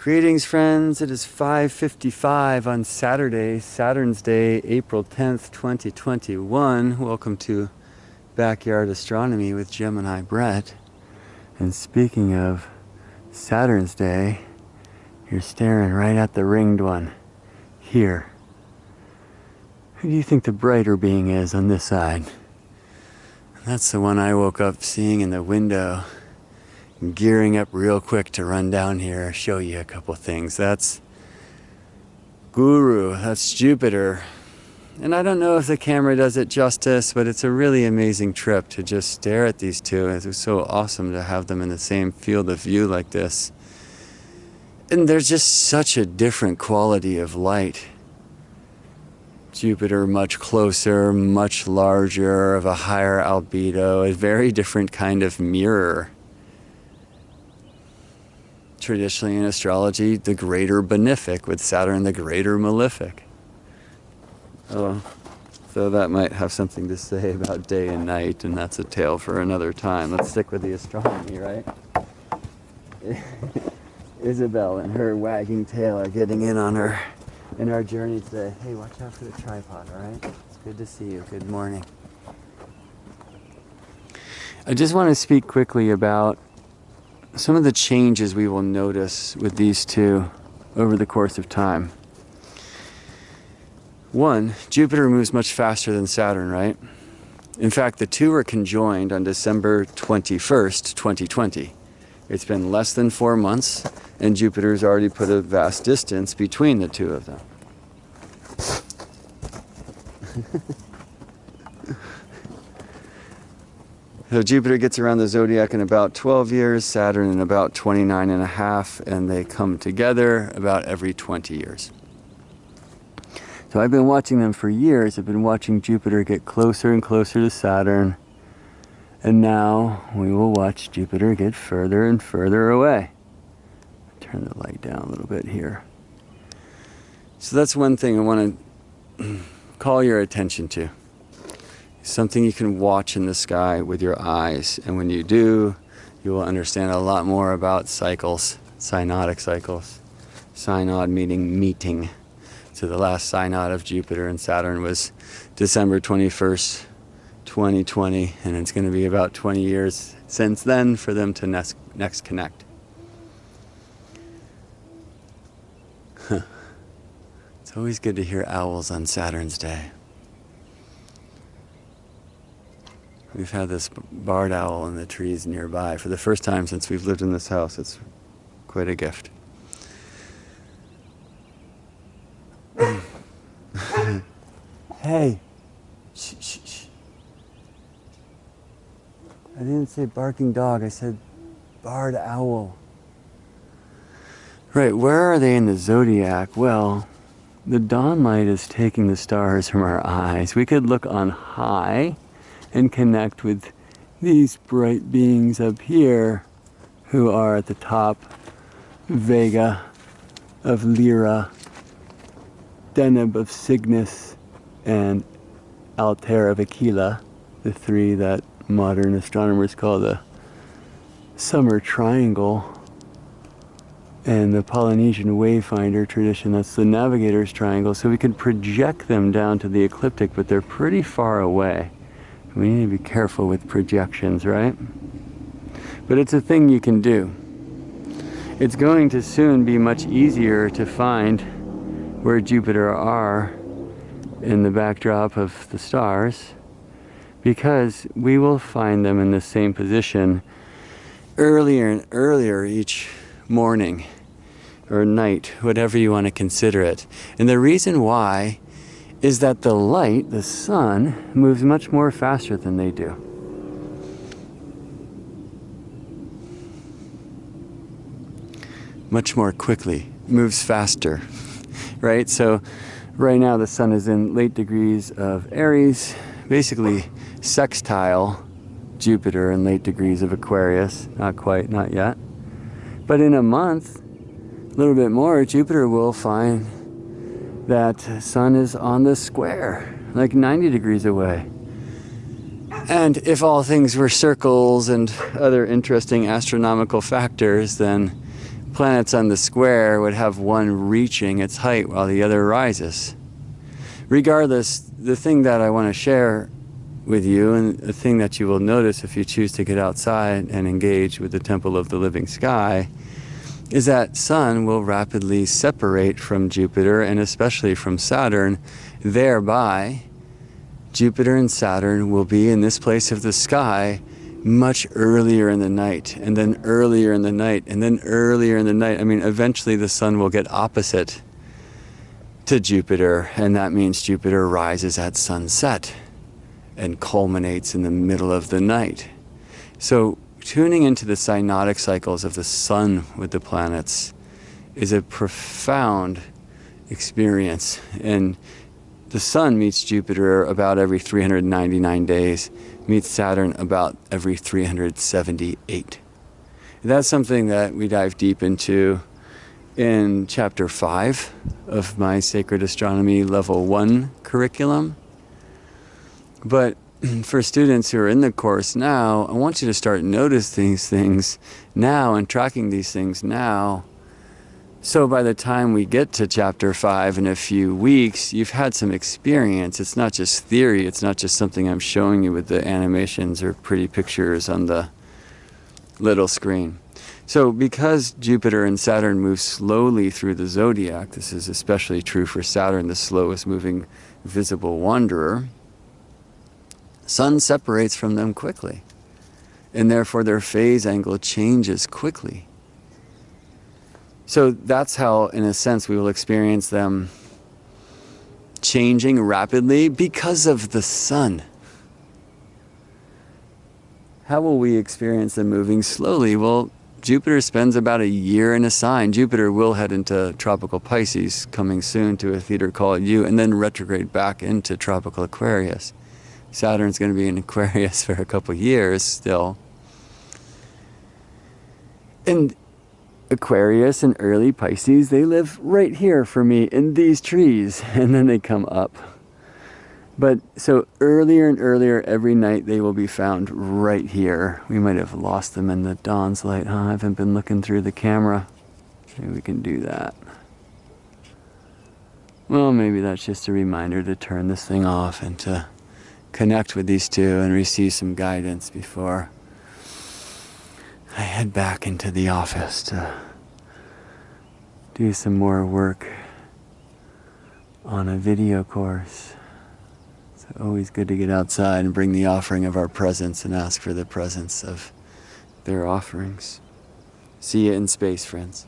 Greetings, friends. It is 5:55 on Saturday, Saturn's Day, April 10th, 2021. Welcome to Backyard Astronomy with Gemini Brett. And speaking of Saturn's Day, you're staring right at the ringed one here. Who do you think the brighter being is on this side? That's the one I woke up seeing in the window. I'm gearing up real quick to run down here, show you a couple things. That's Guru, that's Jupiter. And I don't know if the camera does it justice, but it's a really amazing trip to just stare at these two. It was so awesome to have them in the same field of view like this. And there's just such a different quality of light. Jupiter much closer, much larger, of a higher albedo, a very different kind of mirror. Traditionally in astrology, the greater benefic, with Saturn the greater malefic. Oh, so that might have something to say about day and night, and that's a tale for another time. Let's stick with the astronomy, right? Isabel and her wagging tail are getting in on her in our journey today. Hey, watch out for the tripod, all right? It's good to see you. Good morning. I just want to speak quickly about some of the changes we will notice with these two over the course of time. One, Jupiter moves much faster than Saturn, right? In fact, the two were conjoined on December 21st, 2020. It's been less than 4 months, and Jupiter's already put a vast distance between the two of them. So Jupiter gets around the zodiac in about 12 years, Saturn in about 29 and a half, and they come together about every 20 years. So I've been watching them for years. I've been watching Jupiter get closer and closer to Saturn, and now we will watch Jupiter get further and further away. Turn the light down a little bit here. So that's one thing I want to call your attention to. Something you can watch in the sky with your eyes, and when you do, you will understand a lot more about cycles, synodic cycles. Synod meaning meeting. So the last synod of Jupiter and Saturn was December 21st, 2020, and it's going to be about 20 years since then for them to next connect. It's always good to hear owls on Saturn's Day. We've had this barred owl in the trees nearby for the first time since we've lived in this house. It's quite a gift. Hey! Shh, shh, shh. I didn't say barking dog, I said barred owl. Right, where are they in the zodiac? Well, the dawn light is taking the stars from our eyes. We could look on high and connect with these bright beings up here who are at the top, Vega of Lyra, Deneb of Cygnus, and Altair of Aquila, the three that modern astronomers call the summer triangle, and the Polynesian wayfinder tradition, that's the navigator's triangle. So we can project them down to the ecliptic, but they're pretty far away. We need to be careful with projections, right? But it's a thing you can do. It's going to soon be much easier to find where Jupiter are in the backdrop of the stars, because we will find them in the same position earlier and earlier each morning or night, whatever you want to consider it. And the reason why is that the light, the sun, moves much more faster than they do. Much more quickly, moves faster, right? So right now the sun is in late degrees of Aries, basically sextile Jupiter in late degrees of Aquarius. Not quite, not yet. But in a month, a little bit more, Jupiter will find that sun is on the square, like 90 degrees away. And if all things were circles and other interesting astronomical factors, then planets on the square would have one reaching its height while the other rises. Regardless, the thing that I want to share with you, and the thing that you will notice if you choose to get outside and engage with the temple of the living sky, is that Sun will rapidly separate from Jupiter and especially from Saturn. Thereby, Jupiter and Saturn will be in this place of the sky much earlier in the night, and then earlier in the night, and then earlier in the night. I mean, eventually the Sun will get opposite to Jupiter, and that means Jupiter rises at sunset and culminates in the middle of the night. So tuning into the synodic cycles of the Sun with the planets is a profound experience. And the Sun meets Jupiter about every 399 days, meets Saturn about every 378. That's something that we dive deep into in Chapter 5 of my Sacred Astronomy Level 1 curriculum. But for students who are in the course now, I want you to start noticing these things now and tracking these things now. So by the time we get to Chapter 5 in a few weeks, you've had some experience. It's not just theory. It's not just something I'm showing you with the animations or pretty pictures on the little screen. So because Jupiter and Saturn move slowly through the zodiac, this is especially true for Saturn, the slowest moving visible wanderer, Sun separates from them quickly, and therefore their phase angle changes quickly. So that's how, in a sense, we will experience them changing rapidly because of the Sun. How will we experience them moving slowly? Well, Jupiter spends about a year in a sign. Jupiter will head into tropical Pisces, coming soon to a theater called U, and then retrograde back into tropical Aquarius. Saturn's going to be in Aquarius for a couple years still. And Aquarius and early Pisces, they live right here for me in these trees, and then they come up. But so earlier and earlier every night they will be found right here. We might have lost them in the dawn's light, huh? I haven't been looking through the camera. Maybe we can do that. Well, maybe that's just a reminder to turn this thing off and to connect with these two and receive some guidance before I head back into the office to do some more work on a video course. It's always good to get outside and bring the offering of our presence and ask for the presence of their offerings. See you in space, friends.